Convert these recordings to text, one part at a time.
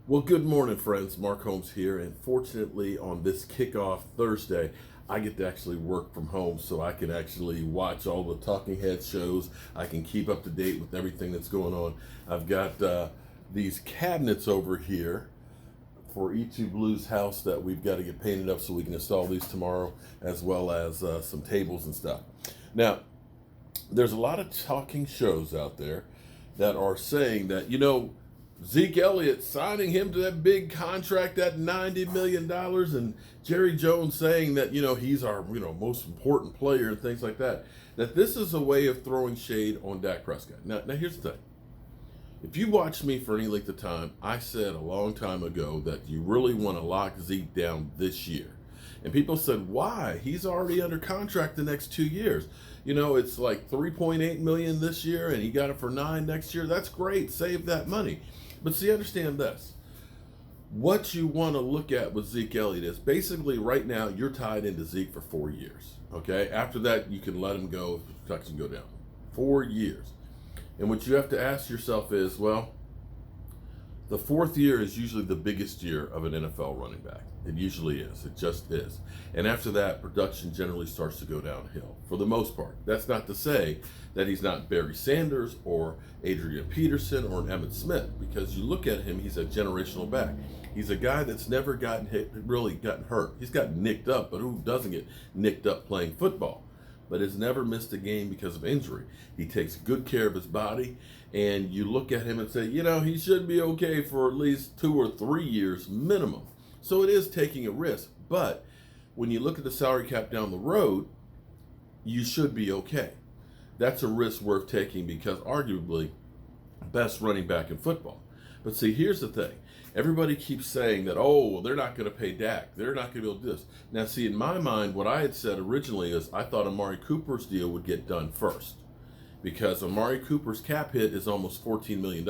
Well, good morning, friends. Mark Holmes here, and fortunately, on this kickoff Thursday, I get to actually work from home, so I can actually watch all the Talking Head shows. I can keep up to date with everything that's going on. I've got these cabinets over here for E2 Blue's house that we've got to get painted up so we can install these tomorrow, as well as some tables and stuff. Now, there's a lot of talking shows out there that are saying that, Zeke Elliott signing him to that big contract at $90 million, and Jerry Jones saying that, he's our, most important player and things like that. That this is a way of throwing shade on Dak Prescott. Now here's the thing. If you watched me for any length of time, I said a long time ago that you really want to lock Zeke down this year. And people said, why? He's already under contract the next 2 years. It's like $3.8 million this year, and he got it for $9 million next year. That's great. Save that money. But see, understand this. What you want to look at with Zeke Elliott is basically right now you're tied into Zeke for 4 years. Okay? After that, you can let him go if production go down. 4 years. And what you have to ask yourself is, well, the fourth year is usually the biggest year of an NFL running back. It usually is. It just is. And after that, production generally starts to go downhill for the most part. That's not to say that he's not Barry Sanders or Adrian Peterson or an Emmitt Smith, because you look at him, he's a generational back. He's a guy that's never gotten hurt. He's gotten nicked up, but who doesn't get nicked up playing football? But has never missed a game because of injury. He takes good care of his body, and you look at him and say, he should be okay for at least 2 or 3 years minimum. So it is taking a risk, but when you look at the salary cap down the road, you should be okay. That's a risk worth taking because arguably best running back in football. But see, here's the thing. Everybody keeps saying that, they're not going to pay Dak. They're not going to be able to do this. Now, see, in my mind, what I had said originally is I thought Amari Cooper's deal would get done first, because Amari Cooper's cap hit is almost $14 million.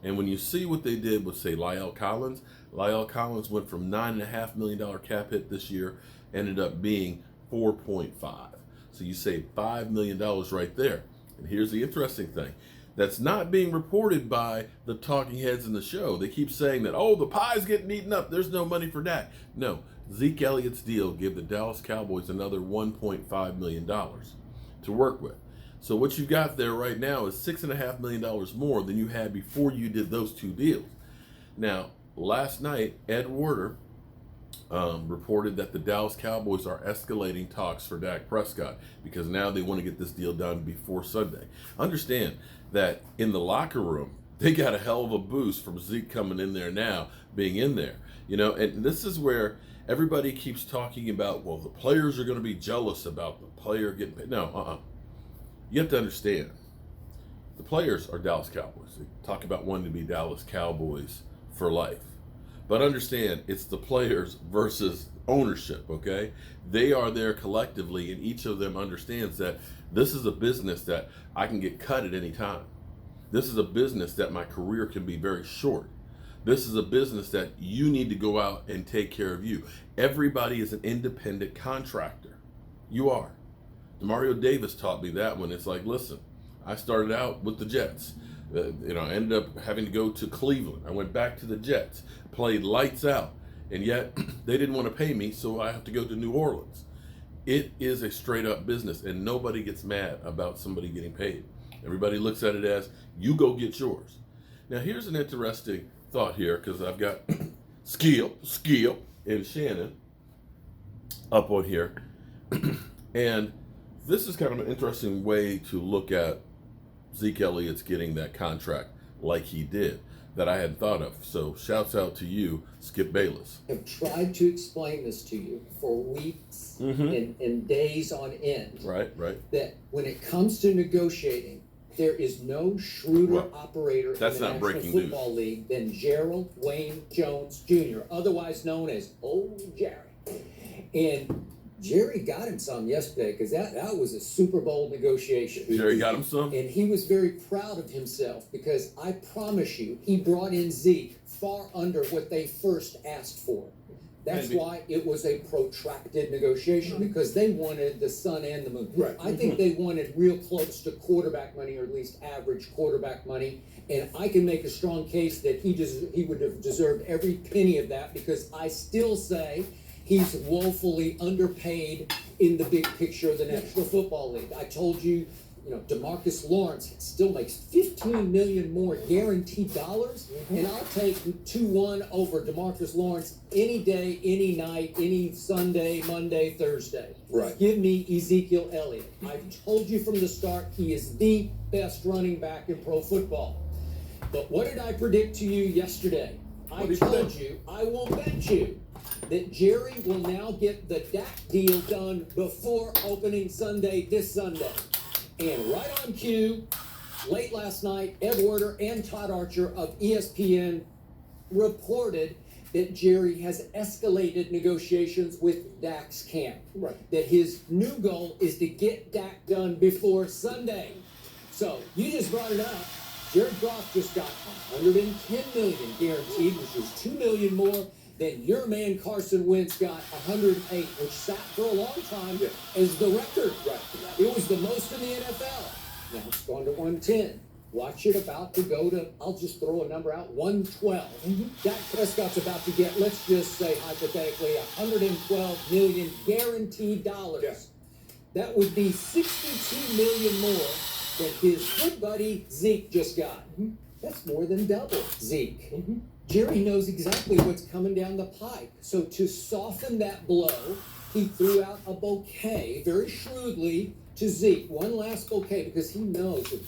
And when you see what they did with, say, La'el Collins went from $9.5 million cap hit this year, ended up being 4.5. So you save $5 million right there. And here's the interesting thing. That's not being reported by the talking heads in the show. They keep saying that, the pie's getting eaten up. There's no money for Dak. No, Zeke Elliott's deal gave the Dallas Cowboys another $1.5 million to work with. So what you've got there right now is $6.5 million more than you had before you did those two deals. Now, last night, Ed Werder reported that the Dallas Cowboys are escalating talks for Dak Prescott because now they want to get this deal done before Sunday. Understand that in the locker room, they got a hell of a boost from Zeke coming in there now, being in there. And this is where everybody keeps talking about, the players are going to be jealous about the player getting paid. No, You have to understand, the players are Dallas Cowboys. They talk about wanting to be Dallas Cowboys for life. But understand, it's the players versus ownership, okay? They are there collectively, and each of them understands that this is a business that I can get cut at any time. This is a business that my career can be very short. This is a business that you need to go out and take care of you. Everybody is an independent contractor. You are. Demario Davis taught me that when it's like, listen, I started out with the Jets. I ended up having to go to Cleveland. I went back to the Jets, played lights out, and yet they didn't want to pay me, so I have to go to New Orleans. It is a straight up business, and nobody gets mad about somebody getting paid. Everybody looks at it as, you go get yours. Now, here's an interesting thought here, because I've got Skill, and Shannon up on here. And this is kind of an interesting way to look at Zeke Elliott's getting that contract like he did that I hadn't thought of. So shouts out to you, Skip Bayless. I've tried to explain this to you for weeks and days on end. Right. That when it comes to negotiating, there is no shrewder operator in the National Football League than Gerald Wayne Jones Jr., otherwise known as Old Jerry. And Jerry got him some yesterday because that was a Super Bowl negotiation. Jerry got him some? And he was very proud of himself because I promise you, he brought in Zeke far under what they first asked for. That's why it was a protracted negotiation, because they wanted the sun and the moon. Right. I think they wanted real close to quarterback money, or at least average quarterback money. And I can make a strong case that he would have deserved every penny of that, because I still say he's woefully underpaid in the big picture of the National Football League. I told you, DeMarcus Lawrence still makes $15 million more guaranteed dollars, and I'll take 2-1 over DeMarcus Lawrence any day, any night, any Sunday, Monday, Thursday. Right. Give me Ezekiel Elliott. I've told you from the start, he is the best running back in pro football. But what did I predict to you yesterday? I told you, I will bet you, that Jerry will now get the Dak deal done before opening Sunday this Sunday. And right on cue, late last night, Ed Werder and Todd Archer of ESPN reported that Jerry has escalated negotiations with Dak's camp. Right. That his new goal is to get Dak done before Sunday. So you just brought it up. Jared Goff just got $110 million guaranteed, which is $2 million more than your man Carson Wentz got $108, which sat for a long time as the record. Right. It was the most in the NFL. Now it's gone to 110. Watch it about to go to, I'll just throw a number out, 112. Dak Prescott's about to get, let's just say hypothetically, $112 million guaranteed dollars. Yeah. That would be $62 million more than his good buddy Zeke just got. That's more than double Zeke. Jerry knows exactly what's coming down the pike. So to soften that blow, he threw out a bouquet very shrewdly to Zeke. One last bouquet, because he knows that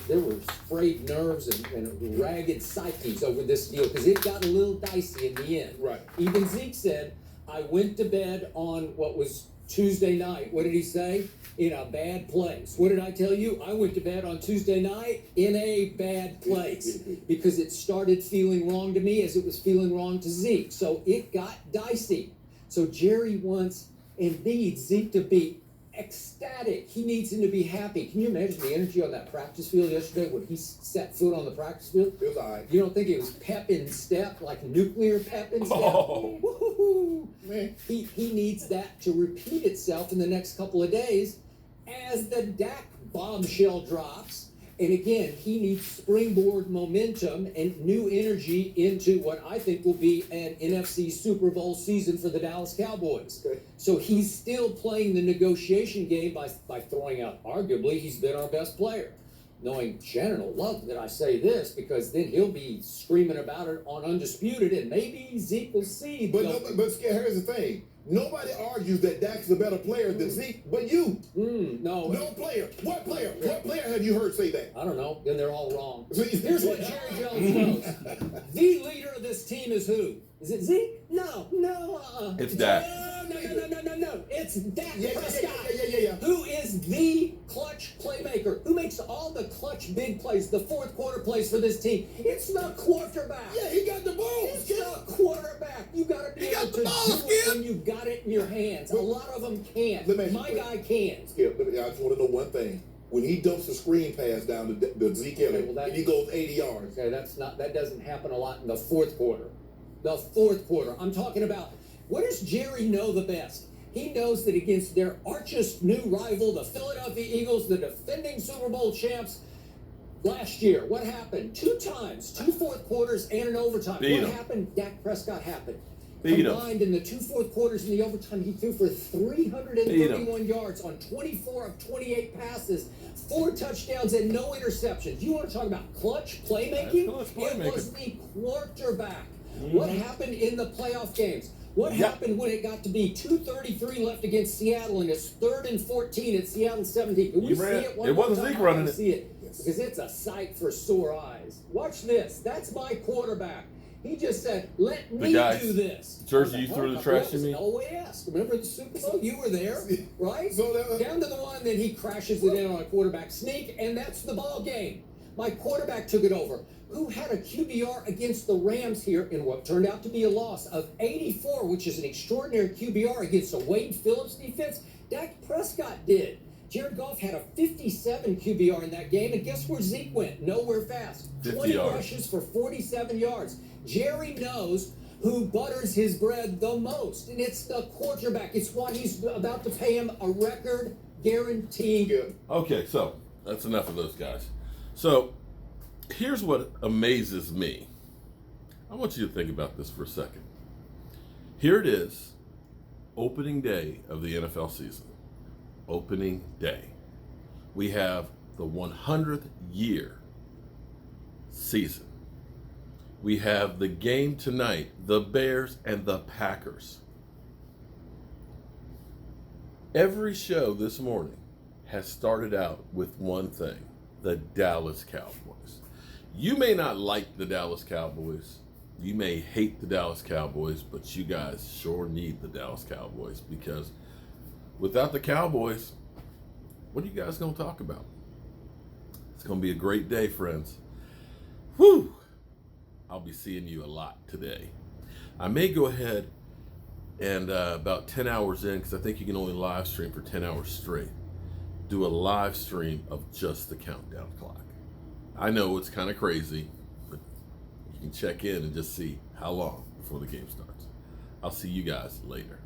there were frayed nerves and ragged psyches over this deal, because it got a little dicey in the end. Right. Even Zeke said, I went to bed on what was Tuesday night. What did he say? In a bad place. What did I tell you? I went to bed on Tuesday night in a bad place, because it started feeling wrong to me as it was feeling wrong to Zeke. So it got dicey. So Jerry wants and needs Zeke to be ecstatic. He needs him to be happy. Can you imagine the energy on that practice field yesterday when he set foot on the practice field? It was all right. You don't think it was pep in step, like nuclear pep in step? Oh. Woo-hoo-hoo. Man. He needs that to repeat itself in the next couple of days as the Dak bombshell drops. And again, he needs springboard momentum and new energy into what I think will be an NFC Super Bowl season for the Dallas Cowboys. Okay. So he's still playing the negotiation game by throwing out, arguably, he's been our best player. Knowing Shannon will love that I say this, because then he'll be screaming about it on Undisputed, and maybe Zeke will see. But here's the thing. Nobody argues that Dak's a better player than Zeke, but you. No. No player. What player? What player have you heard say that? I don't know. Then they're all wrong. So Here's what Jerry Jones knows. The leader of this team is who? Is it Zeke? No. It's Dak. No. It's Dak Prescott. Yeah. Who is the clutch playmaker? Who makes all the clutch big plays, the fourth quarter plays for this team? It's the quarterback. Yeah, he got the ball. It's the quarterback. You got to be able to do it when you got it in your hands. A lot of them can't. My guy can. Skip, I just want to know one thing. When he dumps the screen pass down to Zeke Elliott, and he goes 80 yards. Okay, that doesn't happen a lot in the fourth quarter. The fourth quarter. I'm talking about, what does Jerry know the best? He knows that against their archest new rival, the Philadelphia Eagles, the defending Super Bowl champs, last year, what happened? 2 times, 2 fourth quarters and an overtime. What happened? Dak Prescott happened. Combined in the 2 fourth quarters and the overtime, he threw for 331 yards on 24 of 28 passes, 4 touchdowns and no interceptions. You want to talk about clutch playmaking? It was the quarterback. What happened in the playoff games? What happened when it got to be 2:33 left against Seattle and it's 3rd and 14 at Seattle 17? Can we see it one more time? It wasn't Zeke running it. See it, because it's a sight for sore eyes. Watch this. That's my quarterback. He just said, let me do this. Jersey, you threw the trash to me? Oh, yes. Remember the Super Bowl? You were there, right? So down to the one that he crashes it in on a quarterback sneak, and that's the ball game. My quarterback took it over. Who had a QBR against the Rams here in what turned out to be a loss of 84, which is an extraordinary QBR against a Wade Phillips defense? Dak Prescott did. Jared Goff had a 57 QBR in that game, and guess where Zeke went? Nowhere fast. 20 rushes for 47 yards. Jerry knows who butters his bread the most, and it's the quarterback. It's why he's about to pay him a record guarantee. Okay, so that's enough of those guys. So here's what amazes me. I want you to think about this for a second. Here it is, opening day of the NFL season. Opening day. We have the 100th year season. We have the game tonight, the Bears and the Packers. Every show this morning has started out with one thing, the Dallas Cowboys. You may not like the Dallas Cowboys. You may hate the Dallas Cowboys, but you guys sure need the Dallas Cowboys, because without the Cowboys, what are you guys going to talk about? It's going to be a great day, friends. Whew! I'll be seeing you a lot today. I may go ahead and about 10 hours in, because I think you can only live stream for 10 hours straight, do a live stream of just the countdown clock. I know it's kind of crazy, but you can check in and just see how long before the game starts. I'll see you guys later.